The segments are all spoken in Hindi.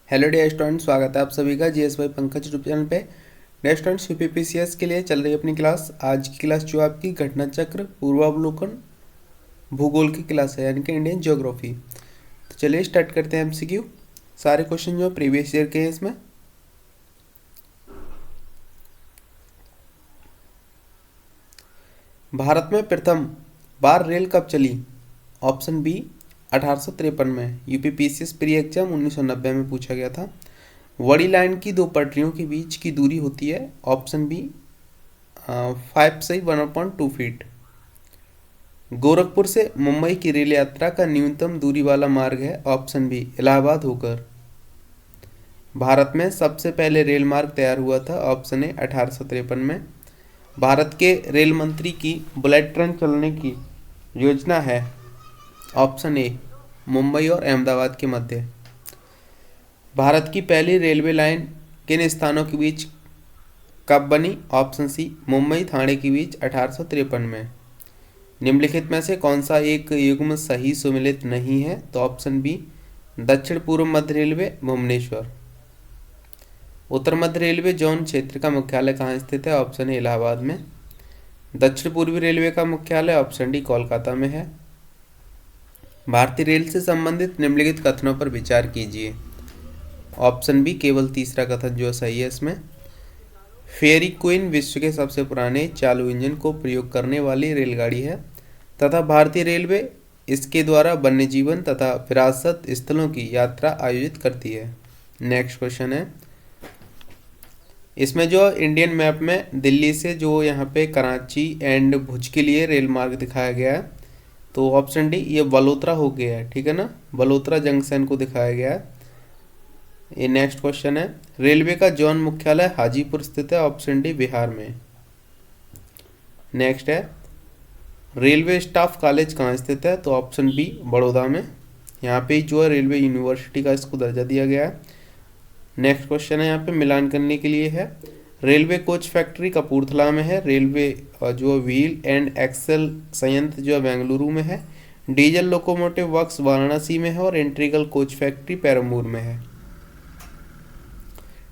हेलो डियर स्टूडेंट, स्वागत है आप सभी का जीएस भाई पंकज यूट्यूब चैनल पे। डियर स्टूडेंट्स, यूपीपीसीएस के लिए चल रही है अपनी क्लास। आज की क्लास जो आपकी घटना चक्र पूर्वावलोकन भूगोल की क्लास है, यानी कि इंडियन ज्योग्राफी। तो चलिए स्टार्ट करते हैं एमसीक्यू। सारे क्वेश्चन जो प्रीवियस ईयर के हैं इसमें। भारत में प्रथम बार रेल कब चली? ऑप्शन बी 1853 में। यूपीपीसीएस प्री एग्जाम 1990 में पूछा गया था। बड़ी लाइन की दो पटरियों के बीच की दूरी होती है। ऑप्शन बी 5 से 1.2 फीट। गोरखपुर से मुंबई की रेल यात्रा का न्यूनतम दूरी वाला मार्ग है। ऑप्शन बी इलाहाबाद होकर। भारत में सबसे पहले रेल मार्ग तैयार हुआ था। ऑप्शन ए 1853 में। भारत के रेल मंत्री की बुलेट ट्रेन चलने की योजना है। ऑप्शन ए मुंबई और अहमदाबाद के मध्य। भारत की पहली रेलवे लाइन किन स्थानों के बीच कब बनी? ऑप्शन सी मुंबई थाने के बीच 1853 में। निम्नलिखित में से कौन सा एक युग्म सही सुमेलित नहीं है? तो ऑप्शन बी दक्षिण पूर्व मध्य रेलवे भुवनेश्वर। उत्तर मध्य रेलवे जोन क्षेत्र का मुख्यालय कहाँ स्थित है? ऑप्शन ए इलाहाबाद में। दक्षिण पूर्वी रेलवे का मुख्यालय ऑप्शन डी कोलकाता में है। भारतीय रेल से संबंधित निम्नलिखित कथनों पर विचार कीजिए। ऑप्शन बी केवल तीसरा कथन जो सही है इसमें। फेरी क्वीन विश्व के सबसे पुराने चालू इंजन को प्रयोग करने वाली रेलगाड़ी है तथा भारतीय रेलवे इसके द्वारा वन्यजीवन तथा विरासत स्थलों की यात्रा आयोजित करती है। नेक्स्ट क्वेश्चन है, इसमें जो इंडियन मैप में दिल्ली से जो यहाँ पे कराची एंड भुज के लिए रेल मार्ग दिखाया गया है, तो ऑप्शन डी ये बलोत्रा हो गया है, ठीक है ना, बलोत्रा जंक्शन को दिखाया गया है। ये नेक्स्ट क्वेश्चन है, रेलवे का जोन मुख्यालय हाजीपुर स्थित है। ऑप्शन डी बिहार में। नेक्स्ट है, रेलवे स्टाफ कॉलेज कहाँ स्थित है? तो ऑप्शन बी बड़ौदा में। यहाँ पे जो है रेलवे यूनिवर्सिटी का इसको दर्जा दिया गया है। नेक्स्ट क्वेश्चन है यहाँ पे मिलान करने के लिए है, रेलवे कोच फैक्ट्री कपूरथला में है। रेलवे जो व्हील एंड एक्सल संयंत्र जो है बेंगलुरु में है। डीजल लोकोमोटिव वर्क्स वाराणसी में है और इंट्रीगल कोच फैक्ट्री पेरम्बूर में है।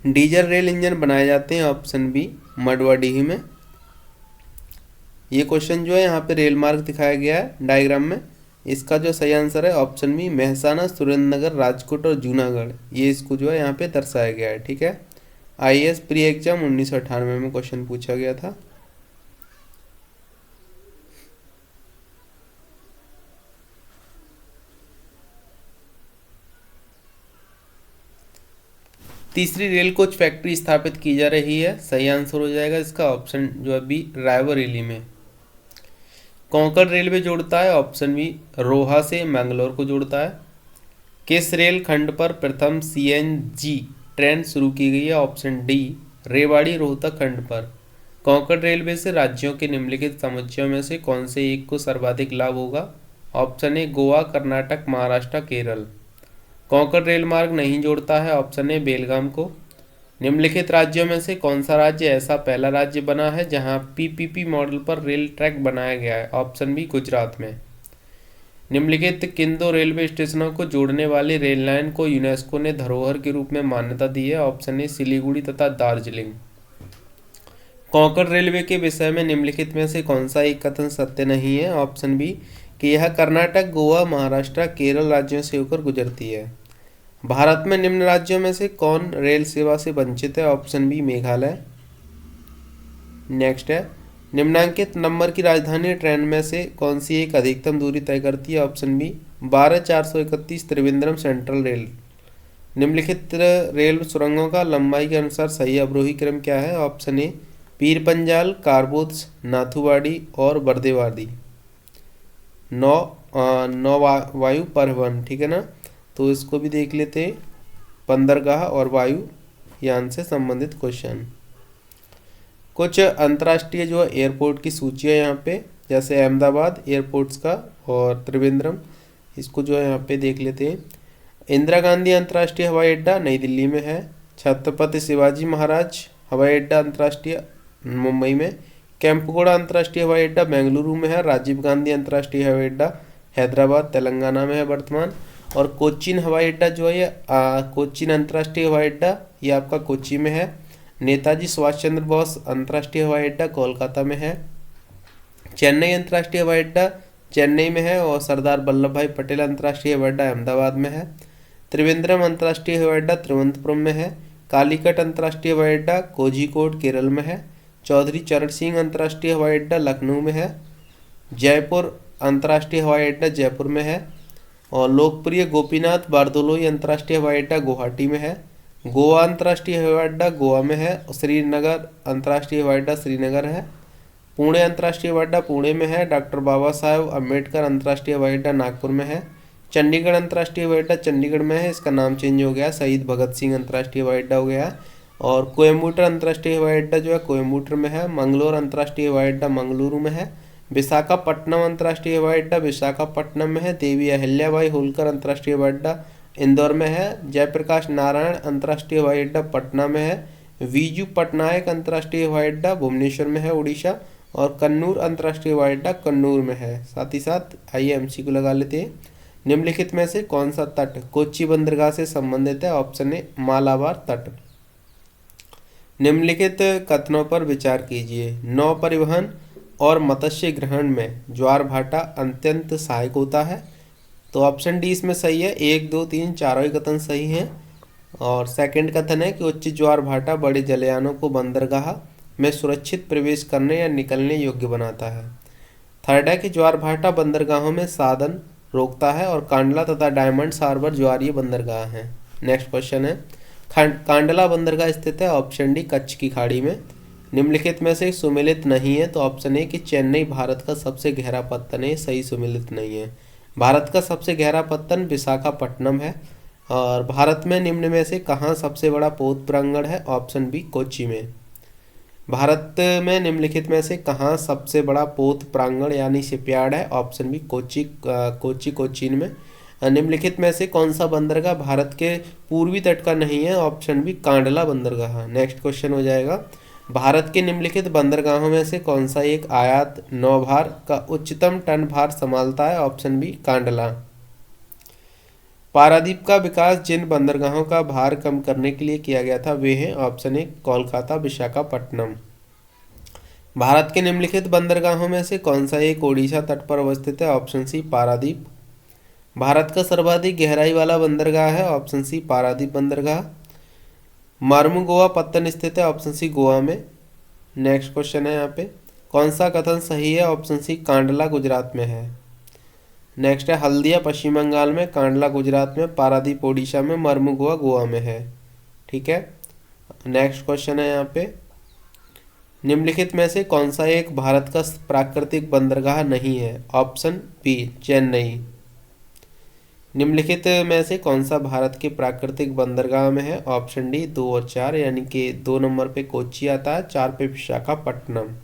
डीजल रेल इंजन बनाए जाते हैं। ऑप्शन बी मडवाडीही में। ये क्वेश्चन जो है यहाँ पे रेल मार्ग दिखाया गया है डायग्राम में। इसका जो सही आंसर है ऑप्शन बी मेहसाना, सुरेंद्रनगर, राजकोट और जूनागढ़, ये इसको जो है यहाँ पे दर्शाया गया है, ठीक है। आईएएस प्री एग्जाम 1998 में क्वेश्चन पूछा गया था। तीसरी रेल कोच फैक्ट्री स्थापित की जा रही है। सही आंसर हो जाएगा इसका ऑप्शन जो है बी रायबरेली में। कोंकण रेलवे जोड़ता है। ऑप्शन बी रोहा से मैंगलोर को जोड़ता है। किस रेल खंड पर प्रथम सीएनजी ट्रेन शुरू की गई है? ऑप्शन डी रेवाड़ी रोहतक खंड पर। कोंकण रेलवे से राज्यों के निम्नलिखित समुच्चयों में से कौन से एक को सर्वाधिक लाभ होगा? Option A Goa, Karnataka, Maharashtra, Kerala. Konkan rail मार्ग नहीं जोड़ता है। ऑप्शन ए बेलगाम को। निम्नलिखित राज्यों में से कौन सा राज्य ऐसा पहला राज्य बना है जहां पीपीपी मॉडल पर रेल ट्रैक बनाया गया है? ऑप्शन बी गुजरात में। निम्नलिखित किन दो रेलवे स्टेशनों को जोड़ने वाली रेल लाइन को यूनेस्को ने धरोहर के रूप में मान्यता दी है? ऑप्शन ए सिलीगुड़ी तथा दार्जिलिंग। कोंकण रेलवे के विषय में निम्नलिखित में से कौन सा एक कथन सत्य नहीं है? ऑप्शन बी कि यह कर्नाटक, गोवा, महाराष्ट्र, केरल राज्यों से होकर गुजरती है। भारत में निम्न राज्यों में से कौन रेल सेवा से वंचित है? Option B Meghalaya. नेक्स्ट है, निम्नांकित नंबर की राजधानी ट्रेन में से कौन सी एक अधिकतम दूरी तय करती है? Option B 12,431 Trivandrum central rail. निम्नलिखित रेल सुरंगों का लंबाई के अनुसार सही अवरोही क्रम क्या है? ऑप्शन ए पीर पंजाल, कारबोथ, नाथुवाड़ी और बर्देवादी। नौ वायु परिवहन, ठीक है ना, तो इसको भी देख लेते हैं। बंदरगाह और वायु यान से संबंधित क्वेश्चन। कुछ अंतर्राष्ट्रीय जो एयरपोर्ट की सूची है यहाँ पे, जैसे अहमदाबाद एयरपोर्ट्स का और त्रिवेंद्रम, इसको जो है यहाँ पे देख लेते हैं। इंदिरा गांधी अंतर्राष्ट्रीय हवाई अड्डा नई दिल्ली में है। छत्रपति शिवाजी महाराज हवाई अड्डा अंतर्राष्ट्रीय मुंबई में। केम्पेगौड़ा अंतर्राष्ट्रीय हवाई अड्डा बेंगलुरु में है। राजीव गांधी अंतर्राष्ट्रीय हवाई अड्डा हैदराबाद तेलंगाना में है वर्तमान। और कोचीन हवाई अड्डा जो है ये कोचीन अंतर्राष्ट्रीय हवाई अड्डा ये आपका कोच्चि में है। नेताजी सुभाष चंद्र बोस अंतर्राष्ट्रीय हवाई अड्डा कोलकाता में है। चेन्नई अंतर्राष्ट्रीय हवाई अड्डा चेन्नई में है और सरदार वल्लभ भाई पटेल अंतर्राष्ट्रीय हवाई अड्डा अहमदाबाद में है। त्रिवेंद्रम अंतर्राष्ट्रीय हवाई अड्डा तिरुवनंतपुरम में है। कालीकट अंतर्राष्ट्रीय हवाई अड्डा कोझिकोड केरल में है। चौधरी चरण सिंह अंतर्राष्ट्रीय हवाई अड्डा लखनऊ में है। जयपुर अंतर्राष्ट्रीय हवाई अड्डा जयपुर में है। और लोकप्रिय गोपीनाथ बारदोलोई अंतर्राष्ट्रीय हवाई अड्डा गुवाहाटी में है। गोवा अंतर्राष्ट्रीय हवाई अड्डा गोवा में है। और श्रीनगर अंतर्राष्ट्रीय हवाई अड्डा श्रीनगर है। पुणे अंतर्राष्ट्रीय हवाई अड्डा पुणे में है। डॉक्टर बाबा साहेब अम्बेडकर अंतर्राष्ट्रीय हवाई अड्डा नागपुर में है। चंडीगढ़ अंतर्राष्ट्रीय हवाई अड्डा चंडीगढ़ में है, इसका नाम चेंज हो गया, शहीद भगत सिंह अंतर्राष्ट्रीय हवाई अड्डा हो गया। और कोयम्बटूर अंतर्राष्ट्रीय हवाई अड्डा जो है कोयम्बटूर में है। मंगलोर अंतर्राष्ट्रीय हवाई अड्डा मंगलुरु में है। विशाखापट्टनम अंतर्राष्ट्रीय हवाई अड्डा विशाखापट्टनम में है। देवी अहिल्याबाई होलकर अंतर्राष्ट्रीय हवाई अड्डा इंदौर में है। जयप्रकाश नारायण अंतर्राष्ट्रीय हवाई अड्डा पटना में है। वीजू पटनायक अंतर्राष्ट्रीय हवाई अड्डा भुवनेश्वर में है उड़ीसा। और कन्नूर अंतर्राष्ट्रीय हवाई अड्डा कन्नूर में है। साथ ही साथ आइए एमसीक्यू लगा लेते हैं। निम्नलिखित में से कौन सा तट कोच्चि बंदरगाह से संबंधित है? ऑप्शन ए मालाबार तट। निम्नलिखित कथनों पर विचार कीजिए। नौ परिवहन और मत्स्य ग्रहण में ज्वार भाटा अत्यंत सहायक होता है। तो ऑप्शन डी इसमें सही है। 1, 2, 3 चारों ही कथन सही हैं। और सेकंड कथन है कि उच्च ज्वार भाटा बड़े जलयानों को बंदरगाह में सुरक्षित प्रवेश करने या निकलने योग्य बनाता है। थर्ड है कि ज्वार भाटा बंदरगाहों में साधन रोकता है। और कांडला तथा डायमंड हार्बर ज्वारीय बंदरगाह हैं। नेक्स्ट क्वेश्चन है कांडला बंदरगाह स्थित है। ऑप्शन डी कच्छ की खाड़ी में। निम्नलिखित में से सुमेलित नहीं है। तो ऑप्शन ए कि चेन्नई भारत का सबसे गहरा पत्तन है, सही सुमेलित नहीं है। भारत का सबसे गहरा पत्तन विशाखापट्टनम है। और भारत में निम्न में से कहाँ सबसे बड़ा पोत प्रांगण है? ऑप्शन बी कोच्चि में। भारत में निम्नलिखित में से कहाँ सबसे बड़ा पोत प्रांगण यानी शिपयार्ड है? ऑप्शन बी कोच्चीन में। निम्नलिखित में से कौन सा बंदरगाह भारत के पूर्वी तट का नहीं है? ऑप्शन बी कांडला बंदरगाह। नेक्स्ट क्वेश्चन हो जाएगा भारत के निम्नलिखित बंदरगाहों में से कौन सा एक आयात नौभार का उच्चतम टन भार संभालता है? Option B Kandla. पारादीप का विकास जिन बंदरगाहों का भार कम करने के लिए किया गया था वे हैं। Option A Kolkata Visakhapatnam. भारत के निम्नलिखित बंदरगाहों में से कौन सा एक ओडिशा तट पर अवस्थित है? ऑप्शन सी पारादीप। भारत का सर्वाधिक गहराई वाला बंदरगाह है। ऑप्शन सी पारादीप बंदरगाह। मार्मुगोआ पत्तन स्थित है। ऑप्शन सी गोवा में। नेक्स्ट क्वेश्चन है यहाँ पे कौन सा कथन सही है? ऑप्शन सी कांडला गुजरात में है। नेक्स्ट है हल्दिया पश्चिम बंगाल में, कांडला गुजरात में, पारादीप ओडिशा में, मर्मुगोआ गोवा में है। ठीक है। नेक्स्ट क्वेश्चन है यहाँ पे निम्नलिखित में से कौन सा एक भारत का प्राकृतिक बंदरगाह नहीं है? Option B Chennai. निम्नलिखित में से कौन सा भारत के प्राकृतिक बंदरगाह में है? ऑप्शन डी 2 और 4 यानी कि 2 नंबर पे कोच्चि आता है, 4 पे विशाखापट्टनम।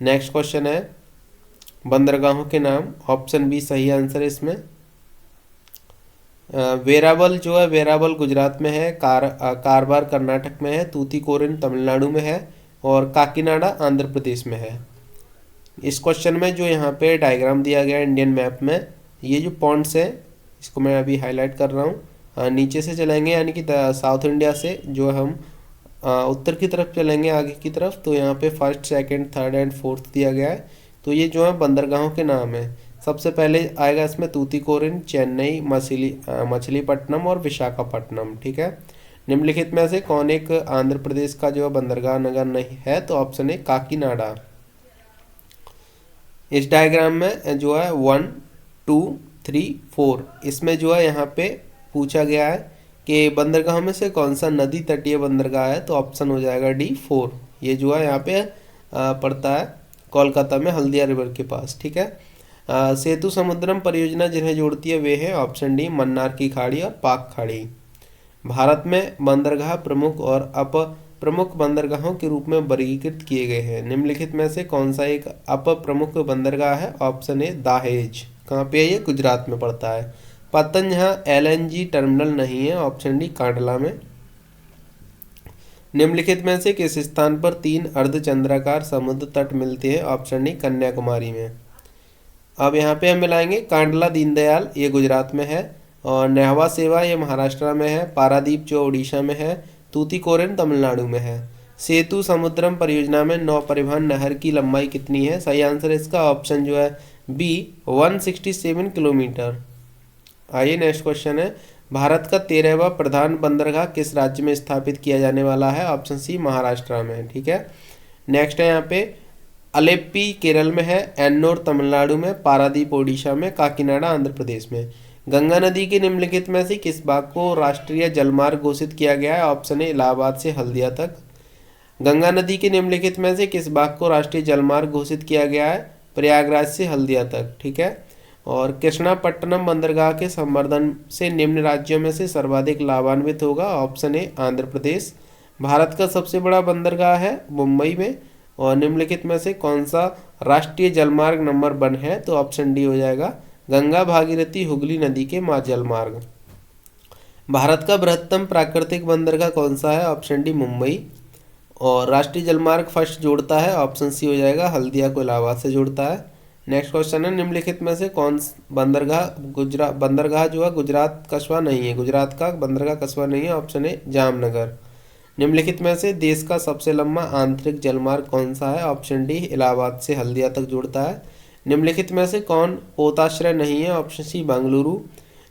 नेक्स्ट क्वेश्चन है बंदरगाहों के नाम। ऑप्शन बी सही आंसर है इसमें। वेरावल जो है वेरावल गुजरात में है, कारवार कर्नाटक में है, तूतीकोरिन तमिलनाडु में है और काकीनाडा आंध्र प्रदेश में है। इस क्वेश्चन में जो यहाँ पे डायग्राम दिया गया है इंडियन मैप में, ये जो पॉइंट्स है इसको मैं अभी हाईलाइट कर रहा हूँ। नीचे से चलेंगे यानी कि साउथ इंडिया से जो हम उत्तर की तरफ चलेंगे आगे की तरफ, तो यहाँ पे first, second, third and fourth दिया गया है। तो ये जो है बंदरगाहों के नाम है। सबसे पहले आएगा इसमें तूतीकोरिन, चेन्नई, मछलीपट्टनम और विशाखापट्टनम। ठीक है। निम्नलिखित में से कौन एक आंध्र प्रदेश का जो बंदरगाह नगर नहीं है? तो ऑप्शन है काकीनाडा। इस डायग्राम में जो है 1, 2, 3, 4 इसमें जो है यहाँ पे पूछा गया है कि बंदरगाह में से कौन सा नदी तटीय बंदरगाह है? तो ऑप्शन हो जाएगा डी 4। ये जो है यहाँ पे पड़ता है कोलकाता में हल्दिया रिवर के पास। ठीक है। सेतु समुद्रम परियोजना जिन्हें जोड़ती है वे हैं ऑप्शन डी मन्नार की खाड़ी और पाक खाड़ी। भारत में बंदरगाह प्रमुख और अप प्रमुख बंदरगाहों के रूप में वर्गीकृत किए गए हैं। निम्नलिखित में से कौन सा एक अप प्रमुख बंदरगाह है? Option A Dahej. कहाँ पे है ये? गुजरात में पड़ता है। पत्तन जहाँ LNG टर्मिनल नहीं है। ऑप्शन डी कांडला में। निम्नलिखित में से किस स्थान पर 3 अर्धचंद्राकार समुद्र तट मिलते हैं? ऑप्शन डी कन्याकुमारी में। अब यहाँ पे हम मिलाएंगे कांडला दीनदयाल, ये गुजरात में है, और नेहवा सेवा ये महाराष्ट्र में है। पारादीप जो उड़ीसा में है। तूतीकोरिन तमिलनाडु में है। सेतु समुद्रम परियोजना में नौ परिवहन नहर की लंबाई कितनी है? सही आंसर इसका ऑप्शन जो है बी 167 किलोमीटर। आइए नेक्स्ट क्वेश्चन है, भारत का 13वां प्रधान बंदरगाह किस राज्य में स्थापित किया जाने वाला है? ऑप्शन सी महाराष्ट्र में। ठीक है, नेक्स्ट है यहाँ पे अलेप्पी केरल में है, एन्नोर तमिलनाडु में, पारादीप ओडिशा में, काकीनाडा आंध्र प्रदेश में। गंगा नदी के निम्नलिखित में से किस भाग को राष्ट्रीय जलमार्ग घोषित किया गया है? ऑप्शन ए इलाहाबाद से हल्दिया तक। गंगा नदी के निम्नलिखित में से किस भाग को राष्ट्रीय जलमार्ग घोषित किया गया है? प्रयागराज से हल्दिया तक। ठीक है, और कृष्णापट्टनम बंदरगाह के संवर्धन से निम्न राज्यों में से सर्वाधिक लाभान्वित होगा? Option A Andhra Pradesh. भारत का सबसे बड़ा बंदरगाह है मुंबई में, और निम्नलिखित में से कौन सा राष्ट्रीय जलमार्ग नंबर 1 है? तो ऑप्शन डी हो जाएगा गंगा भागीरथी हुगली नदी के माँ जलमार्ग। भारत का बृहत्तम प्राकृतिक बंदरगाह कौन सा है? Option D Mumbai. और राष्ट्रीय जलमार्ग फर्स्ट जोड़ता है? ऑप्शन सी हो जाएगा हल्दिया को इलाहाबाद से जोड़ता है। नेक्स्ट क्वेश्चन है, निम्नलिखित में से कौन बंदरगाह जो है गुजरात कस्बा नहीं है? गुजरात का बंदरगाह कस्बा नहीं है। Option A Jamnagar. निम्नलिखित में से देश का सबसे लंबा आंतरिक जलमार्ग कौन सा है? ऑप्शन डी इलाहाबाद से हल्दिया तक जोड़ता है। निम्नलिखित में से कौन पोताश्रय नहीं है? Option C Bengaluru.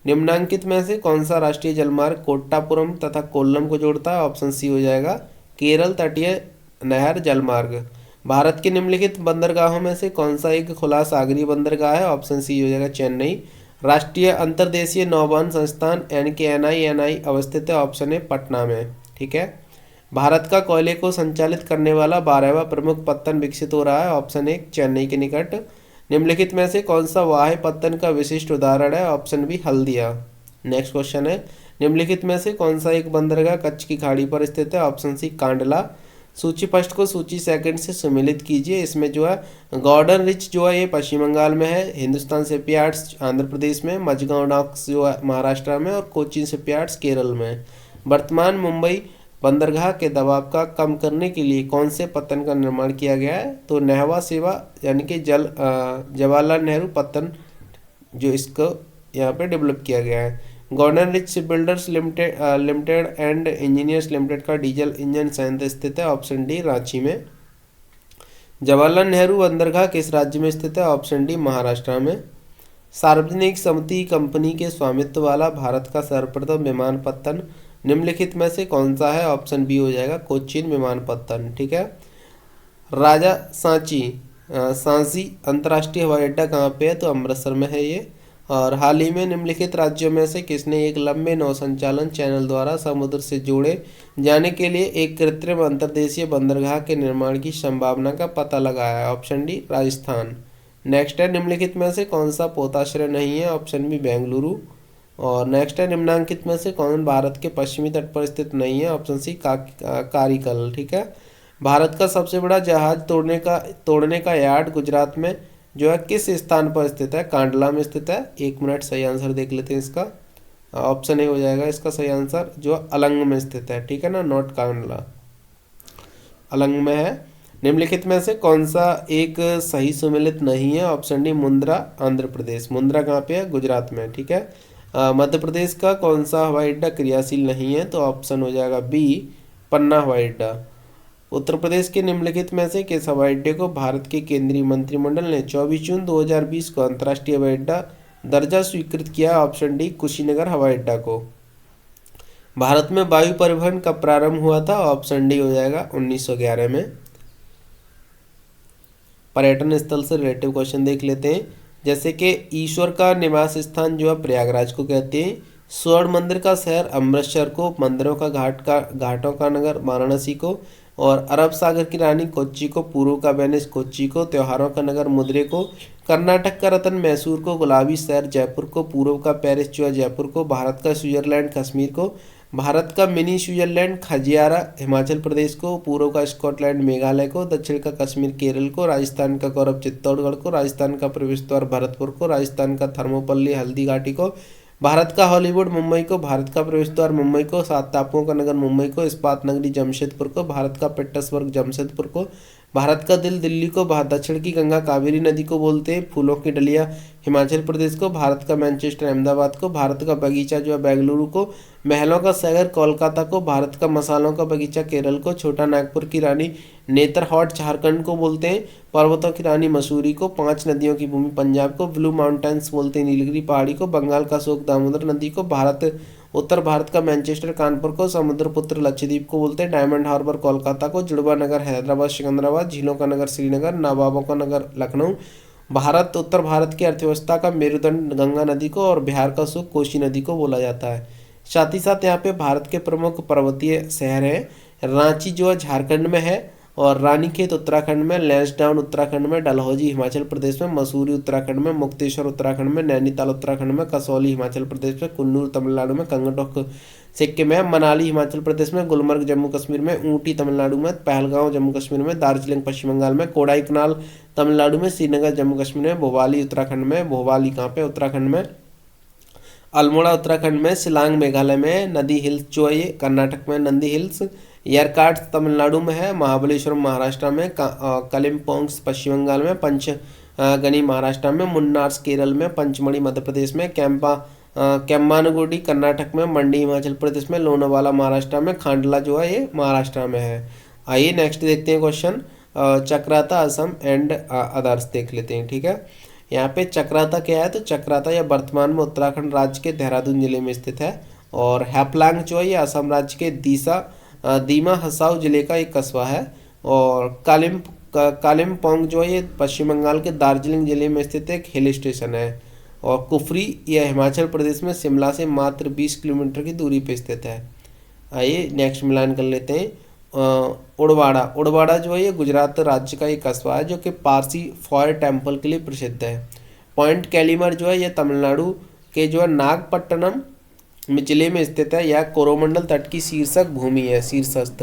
निम्नांकित में से कौन सा राष्ट्रीय जलमार्ग कोट्टापुरम तथा कोल्लम को जोड़ता है? ऑप्शन सी हो जाएगा केरल तटीय नहर जलमार्ग। भारत के निम्नलिखित बंदरगाहों में से कौन सा एक खुला सागरीय बंदरगाह है? ऑप्शन सी हो जाएगा चेन्नई। राष्ट्रीय अंतर्देशीय नौवहन संस्थान NKNI अवस्थित है? ऑप्शन ए पटना में। ठीक है, भारत का कोयले को संचालित करने वाला 12वां प्रमुख पत्तन विकसित हो रहा है? ऑप्शन ए चेन्नई के निकट। निम्नलिखित में से कौन सा वाह्य पत्तन का विशिष्ट उदाहरण है? Option B Haldia. Next question है, निम्नलिखित में से कौन सा एक बंदरगाह कच्छ की खाड़ी पर स्थित है? Option C Kandla. सूची फर्स्ट को सूची सेकंड से सम्मिलित कीजिए। इसमें जो है गॉर्डन रिच जो है ये पश्चिम बंगाल में है, हिंदुस्तान शिपयार्ड्स आंध्र प्रदेश में, मझगांव डॉक्स जो है महाराष्ट्र में, और कोचीन शिपयार्ड्स केरल में। वर्तमान मुंबई बंदरगाह के दबाव का कम करने के लिए कौन से पत्तन का निर्माण किया गया है? तो नेहवा सेवा यानी कि जवाहरलाल नेहरू पत्तन जो इसको यहाँ पे डेवलप किया गया है। Garden reach ship builders limited and engineers limited का डीजल इंजन संयंत्र स्थित है? ऑप्शन डी रांची में। जवाहरलाल नेहरू बंदरगाह किस राज्य में स्थित है? ऑप्शन डी महाराष्ट्र में। सार्वजनिक सम्मति कंपनी के स्वामित्व वाला भारत का सर्वप्रथम विमानपत्तन निम्नलिखित में से कौन सा है? ऑप्शन बी हो जाएगा कोचीन विमानपत्तन। ठीक है, राजा सांची अंतर्राष्ट्रीय हवाई अड्डा कहाँ पे है? तो अमृतसर में है ये। और हाल ही में निम्नलिखित राज्यों में से किसने एक लंबे नौसंचालन चैनल द्वारा समुद्र से जोड़े जाने के लिए एक कृत्रिम अंतर्देशीय बंदरगाह के निर्माण की संभावना का पता लगाया है? Option D Rajasthan. नेक्स्ट है, निम्नलिखित में से कौन सा पोताश्रय नहीं है? Option B Bengaluru. और नेक्स्ट है, निम्नांकित में से कौन भारत के पश्चिमी तट पर स्थित नहीं है? Option C Karaikal. ठीक है, भारत का सबसे बड़ा जहाज तोड़ने का यार्ड गुजरात में जो है किस स्थान पर स्थित है? कांडला में स्थित है। 1 मिनट सही आंसर देख लेते हैं इसका। ऑप्शन ए हो जाएगा इसका सही आंसर, जो अलंग में स्थित है। ठीक है ना, नॉट कांडला, अलंग में है। निम्नलिखित में से कौन सा एक सही सुमेलित नहीं है? Option D Mundra Andhra Pradesh. मुंद्रा कहाँ पे है? गुजरात में। ठीक है, मध्य प्रदेश का कौन सा हवाई अड्डा क्रियाशील नहीं है? तो ऑप्शन हो जाएगा बी पन्ना हवाई अड्डा। उत्तर प्रदेश के निम्नलिखित में से किस हवाई अड्डे को भारत के केंद्रीय मंत्रिमंडल ने 24 जून 2020 को अंतर्राष्ट्रीय हवाई अड्डा दर्जा स्वीकृत किया? ऑप्शन डी कुशीनगर हवाई अड्डा को। भारत में वायु परिवहन कब प्रारंभ हुआ था? ऑप्शन डी हो जाएगा 1911 में। पर्यटन स्थल से रिलेटिव क्वेश्चन देख लेते हैं, जैसे कि ईश्वर का निवास स्थान जो है प्रयागराज को कहते हैं, स्वर्ण मंदिर का शहर अमृतसर को, मंदिरों का घाटों का नगर वाराणसी को, और अरब सागर की रानी कोच्चि को, पूर्व का वेनिस कोच्चि को, त्योहारों का नगर मदुरै को, कर्नाटक का रतन मैसूर को, गुलाबी शहर जयपुर को, पूर्व का पेरिस जो है जयपुर को, भारत का स्विट्जरलैंड कश्मीर को, भारत का मिनी स्विट्जरलैंड खजियारा हिमाचल प्रदेश को, पूर्व का स्कॉटलैंड मेघालय को, दक्षिण का कश्मीर केरल को, राजस्थान का गौरव चित्तौड़गढ़ को, राजस्थान का प्रवेश द्वार भरतपुर को, राजस्थान का थर्मोपल्ली हल्दी घाटी को, भारत का हॉलीवुड मुंबई को, भारत का प्रवेश द्वार मुंबई को, 7 टापुओं का नगर मुंबई को, इस्पात नगरी जमशेदपुर को, भारत का पिट्सबर्ग जमशेदपुर को, भारत का दिल दिल्ली को, दक्षिण की गंगा कावेरी नदी को बोलते हैं, फूलों की डलिया हिमाचल प्रदेश को, भारत का मैनचेस्टर अहमदाबाद को, भारत का बगीचा जो है बेंगलुरु को, महलों का शहर कोलकाता को, भारत का मसालों का बगीचा केरल को, छोटा नागपुर की रानी नेतरहाट झारखंड को बोलते हैं, पर्वतों की रानी मसूरी को, 5 नदियों की भूमि पंजाब को, ब्लू माउंटेन्स बोलते हैं नीलगिरी पहाड़ी को, बंगाल का अशोक दामोदर नदी को, उत्तर भारत का मैनचेस्टर कानपुर को, समुद्रपुत्र लक्षद्वीप को बोलते हैं, डायमंड हार्बर कोलकाता को, जुड़वा नगर हैदराबाद सिकंदराबाद, झीलों का नगर श्रीनगर, नवाबों का नगर लखनऊ, भारत उत्तर भारत की अर्थव्यवस्था का मेरुदंड गंगा नदी को और बिहार का सुख कोसी नदी को बोला जाता है। साथ ही साथ यहाँ पे भारत के प्रमुख पर्वतीय शहर हैं, रांची जो है झारखंड में है, और रानीखेत उत्तराखंड में, लैंसडाउन उत्तराखंड में, डलहौजी हिमाचल प्रदेश में, मसूरी उत्तराखंड में, मुक्तेश्वर उत्तराखंड में, नैनीताल उत्तराखंड में, कसौली हिमाचल प्रदेश में, कुन्नूर तमिलनाडु में, गंगटोक सिक्किम में, मनाली हिमाचल प्रदेश में, गुलमर्ग जम्मू कश्मीर में, ऊटी तमिलनाडु में, पहलगांव जम्मू कश्मीर में, दार्जिलिंग पश्चिम बंगाल में, कोडाईकनाल तमिलनाडु में, श्रीनगर जम्मू कश्मीर में, भोपाली उत्तराखंड में, भोपाली कहाँ पे उत्तराखंड में, अल्मोड़ा उत्तराखंड में, शिलांग मेघालय में, नदी हिल्स जो है ये कर्नाटक में, नंदी हिल्स, येरकाड तमिलनाडु में है, महाबलेश्वरम महाराष्ट्र में, कलिम्पोंग पश्चिम बंगाल में, पंचगनी महाराष्ट्र में, मुन्नार्स केरल में, पंचमढ़ी मध्य प्रदेश में, केम्मानुगुडी कर्नाटक में, मंडी हिमाचल प्रदेश में, लोनावाला महाराष्ट्र में, खांडला जो है ये महाराष्ट्र में है। आइए नेक्स्ट देखते हैं question, Chakrata Assam and others देख लेते हैं। ठीक है, यहाँ पे चक्राता क्या है, तो चक्राता यह वर्तमान में उत्तराखंड राज्य के देहरादून जिले में स्थित है, और हैपलांग जो है ये असम राज्य के दीमा हसाओ जिले का एक कस्बा है, और कालिम्पोंग जो है ये पश्चिम बंगाल के दार्जिलिंग जिले में स्थित एक हिल स्टेशन है, और कुफरी यह हिमाचल प्रदेश में शिमला से मात्र 20 किलोमीटर की दूरी पर स्थित है। आइए नेक्स्ट मिलान कर लेते हैं, उड़वाड़ा जो है ये गुजरात राज्य का एक कस्बा है जो कि पारसी फायर टेम्पल के लिए प्रसिद्ध है। पॉइंट कैलीमर जो है ये तमिलनाडु के जो है नागपट्टनम जिले में स्थित है, यह कोरोमंडल तट की शीर्षक भूमि है, शीर्षस्थ।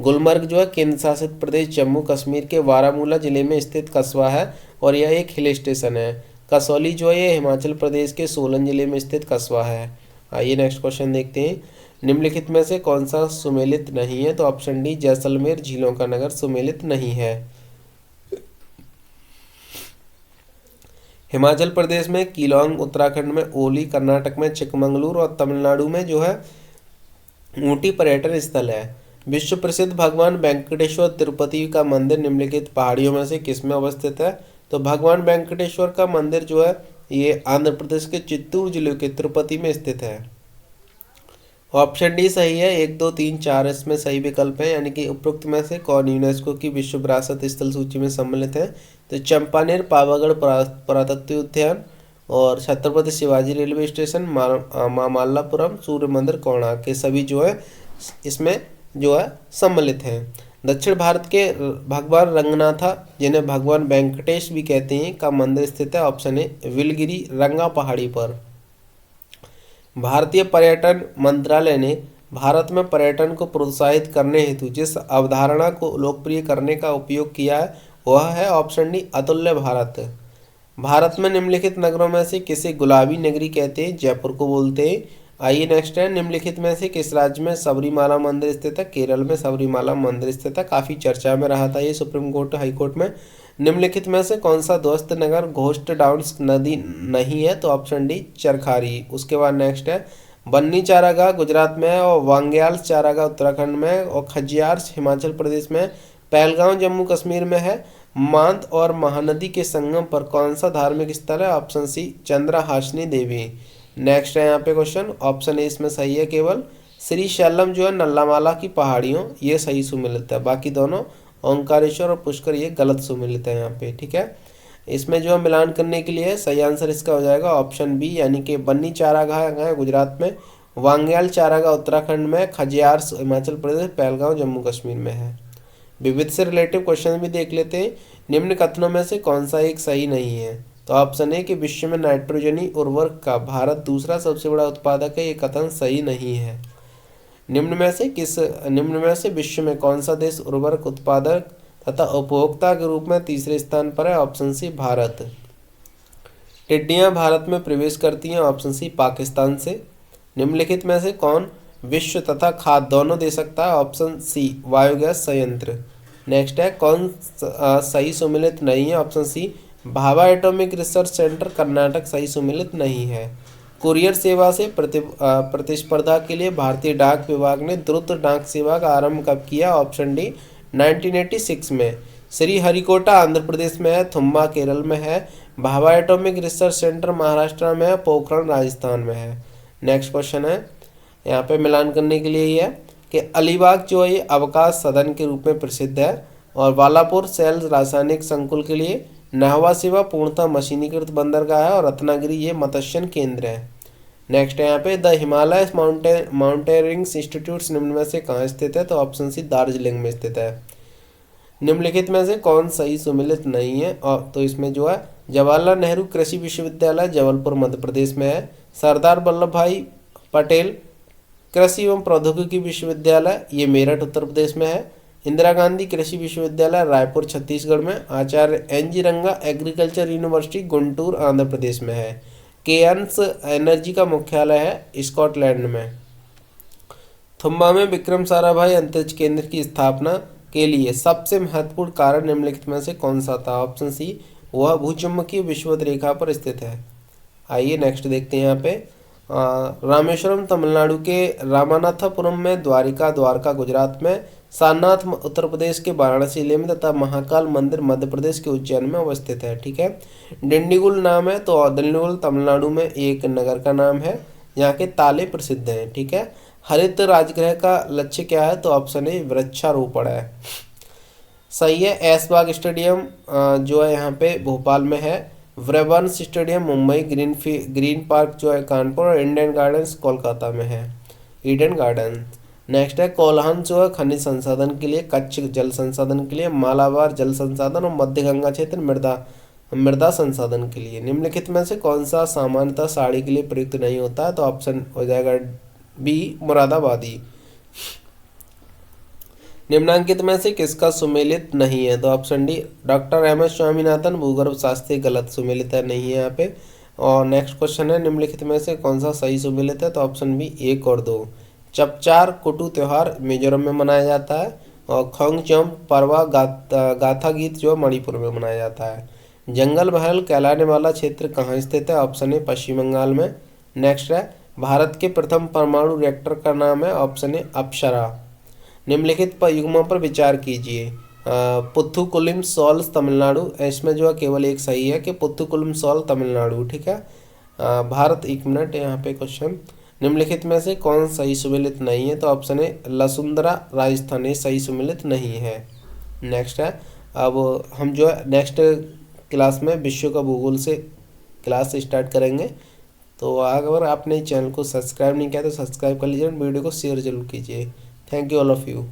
गुलमर्ग जो है केंद्र शासित प्रदेश जम्मू कश्मीर के बारामूला जिले में स्थित कस्बा है, और यह एक हिल स्टेशन है। कसौली जो है ये हिमाचल प्रदेश के सोलन जिले में स्थित कस्बा है। आइए नेक्स्ट क्वेश्चन देखते हैं, निम्नलिखित में से कौन सा सुमेलित नहीं है, तो ऑप्शन डी जैसलमेर झीलों का नगर सुमेलित नहीं है। हिमाचल प्रदेश में कीलोंग, उत्तराखंड में ओली, कर्नाटक में चिकमंगलूर और तमिलनाडु में जो है ऊटी पर्यटन स्थल है। विश्व प्रसिद्ध भगवान वेंकटेश्वर तिरुपति का मंदिर निम्नलिखित पहाड़ियों में से किसमें अवस्थित है, तो भगवान वेंकटेश्वर का मंदिर जो है ये आंध्र प्रदेश के चित्तूर जिले के तिरुपति में स्थित है। ऑप्शन डी सही है, 1 2 3 4 इसमें सही विकल्प है, यानी कि उपरोक्त में से कौन यूनेस्को की विश्व विरासत स्थल सूची में सम्मिलित है, तो चंपानेर, पावागढ़ पुरातत्व उद्यान, और छत्रपति शिवाजी रेलवे स्टेशन, मामल्लापुरम, सूर्य मंदिर, कोणार्क के सभी जो है इसमें जो है सम्मिलित हैं। दक्षिण भारत के भगवान रंगनाथा, जिन्हें भगवान वेंकटेश भी कहते हैं, का मंदिर स्थित है, ऑप्शन ए विलगिरी रंगा पहाड़ी पर। भारतीय पर्यटन मंत्रालय ने भारत में पर्यटन को प्रोत्साहित करने हेतु जिस अवधारणा को लोकप्रिय करने का उपयोग किया है वह है ऑप्शन डी अतुल्य भारत। भारत में निम्नलिखित नगरों में से किसे गुलाबी नगरी कहते हैं, जयपुर को बोलते हैं। आइए नेक्स्ट है, निम्नलिखित में से किस राज्य में सबरीमाला मंदिर स्थित है, केरल में सबरीमाला मंदिर स्थित है, काफ़ी चर्चा में रहा था ये सुप्रीम कोर्ट हाई कोर्ट में। निम्नलिखित में से कौन सा ध्वस्त नगर घोस्ट डाउन्स नदी नहीं है, तो ऑप्शन डी चरखारी। उसके बाद नेक्स्ट है, बन्नी चारागाह गुजरात में है, और वांग्याल चारागाह उत्तराखंड में, और खजियार्स हिमाचल प्रदेश में, पहलगांव जम्मू कश्मीर में है। मांद और महानदी के संगम पर कौन सा धार्मिक स्थल है, ऑप्शन सी चंद्रहासिनी देवी। नेक्स्ट है यहाँ पे क्वेश्चन, ऑप्शन ए इसमें सही है केवल, श्री शैलम जो है नल्लामाला की पहाड़ियों ये सही सुमिलित है, बाकी दोनों ओंकारेश्वर और पुष्कर ये गलत सुमिलित है यहाँ पे। ठीक है, इसमें जो है मिलान करने के लिए सही आंसर इसका हो जाएगा ऑप्शन बी, यानी कि बन्नी चारागाह है गुजरात में, वांग्याल चारागाह उत्तराखंड में, खजियार्स हिमाचल प्रदेश, पहलगांव जम्मू कश्मीर में है। विविध से रिलेटिव क्वेश्चन भी देख लेते हैं, निम्न कथनों में से कौन सा एक सही नहीं है, तो ऑप्शन ए कि विश्व में नाइट्रोजनी उर्वरक का भारत दूसरा सबसे बड़ा उत्पादक है, ये कथन सही नहीं है। निम्न में से विश्व में कौन सा देश उर्वरक उत्पादक तथा उपभोक्ता के रूप में तीसरे स्थान पर है, ऑप्शन सी भारत। टिड्डियां भारत में प्रवेश करती हैं, ऑप्शन सी पाकिस्तान से। निम्नलिखित में से कौन विश्व तथा खाद्य दोनों दे सकता है, ऑप्शन सी बायोगैस संयंत्र। नेक्स्ट है कौन सही सुमेलित नहीं है, option C Bhabha atomic research centre Karnataka सही सुमेलित नहीं है। कुरियर सेवा से प्रतिस्पर्धा के लिए भारतीय डाक विभाग ने द्रुत डाक सेवा का आरंभ कब किया, ऑप्शन डी 1986 में। श्रीहरिकोटा आंध्र प्रदेश में है, थुम्बा केरल में है, Bhabha atomic research centre Maharashtra में है, पोखरण राजस्थान में है। नेक्स्ट क्वेश्चन है, यहाँ पे मिलान करने के लिए ये है कि अलीबाग जो है ये अवकाश सदन के रूप में प्रसिद्ध है, और वालापुर सेल्स रासायनिक संकुल के लिए, नहवा सेवा पूर्णतः मशीनीकृत बंदरगाह है, और रत्नागिरी ये मत्स्य केंद्र है। नेक्स्ट है यहाँ पे द हिमालय माउंटेनियरिंग इंस्टीट्यूट निम्न में से कहाँ स्थित है, तो ऑप्शन सी दार्जिलिंग में स्थित है। निम्नलिखित में से कौन सही सुमेलित नहीं है, और तो इसमें जो है जवाहरलाल नेहरू कृषि विश्वविद्यालय जबलपुर मध्य प्रदेश में है, सरदार वल्लभ भाई पटेल कृषि एवं प्रौद्योगिकी विश्वविद्यालय ये मेरठ उत्तर प्रदेश में है, इंदिरा गांधी कृषि विश्वविद्यालय रायपुर छत्तीसगढ़ में, आचार्य एन.जी. रंगा एग्रीकल्चर यूनिवर्सिटी गुंटूर आंध्र प्रदेश में है, केयर्न्स एनर्जी का मुख्यालय है स्कॉटलैंड में। थुम्बा में विक्रम साराभाई अंतरिक्ष केंद्र की स्थापना के लिए सबसे महत्वपूर्ण कारण निम्नलिखित में से कौन सा था, ऑप्शन सी वह भूचुंबकीय विषुवत रेखा पर स्थित है। आइए नेक्स्ट देखते हैं यहाँ पे रामेश्वरम तमिलनाडु के रामानाथपुरम में, द्वारका गुजरात में, सारनाथ उत्तर प्रदेश के वाराणसी जिले में तथा महाकाल मंदिर मध्य प्रदेश के उज्जैन में अवस्थित है। ठीक है, डिंडीगुल नाम है तो डिंडीगुल तमिलनाडु में एक नगर का नाम है, यहाँ के ताले प्रसिद्ध हैं। ठीक है, हरित राजगृह का लक्ष्य क्या है, तो ऑप्शन ए वृक्षारोपण है। सही है। ऐशबाग स्टेडियम जो है यहाँ पे भोपाल में है, ब्रेबर्न्स स्टेडियम मुंबई, ग्रीन पार्क जो है कानपुर, और इंडियन गार्डन्स कोलकाता में है, ईडन गार्डन। नेक्स्ट है कोल्हान जो है खनिज संसाधन के लिए, कच्छ जल संसाधन के लिए, मालाबार जल संसाधन, और मध्य गंगा क्षेत्र मृदा संसाधन के लिए। निम्नलिखित में से कौन सा सामान्यतः साड़ी के लिए प्रयुक्त नहीं होता है, तो ऑप्शन हो जाएगा बी मुरादाबादी। निम्नांकित में से किसका सुमेलित नहीं है, तो option D doctor M S Swaminathan भूगर्भ शास्त्री गलत सुमेलित है, नहीं है यहाँ पे। और नेक्स्ट क्वेश्चन है निम्नलिखित में से कौन सा सही सुमेलित है, तो ऑप्शन बी 1 और 2। चपचार कुटू त्यौहार मिजोरम में मनाया जाता है, और खोंगचोम परवा गाथा गीत जो मणिपुर में मनाया जाता है। जंगल बहल कहलाने वाला क्षेत्र कहाँ स्थित है, ऑप्शन ए पश्चिम बंगाल में। नेक्स्ट है भारत के प्रथम परमाणु रिएक्टर का नाम है, ऑप्शन ए अप्सरा। निम्नलिखित युग्मों पर विचार कीजिए। पुथुकुलिम सॉल्स तमिलनाडु, इसमें जो है केवल एक सही है कि पुथुकुलिम सॉल तमिलनाडु। ठीक है, भारत, एक मिनट यहाँ पे क्वेश्चन, निम्नलिखित में से कौन सही सुमेलित नहीं है, तो ऑप्शन ए लसुंदरा राजस्थान सही सुमेलित नहीं है। नेक्स्ट है, अब हम जो है नेक्स्ट क्लास में विश्व का भूगोल से क्लास स्टार्ट करेंगे। तो अगर आपने चैनल को सब्सक्राइब नहीं किया तो सब्सक्राइब कर लीजिए, वीडियो को शेयर जरूर कीजिए। Thank you all of you.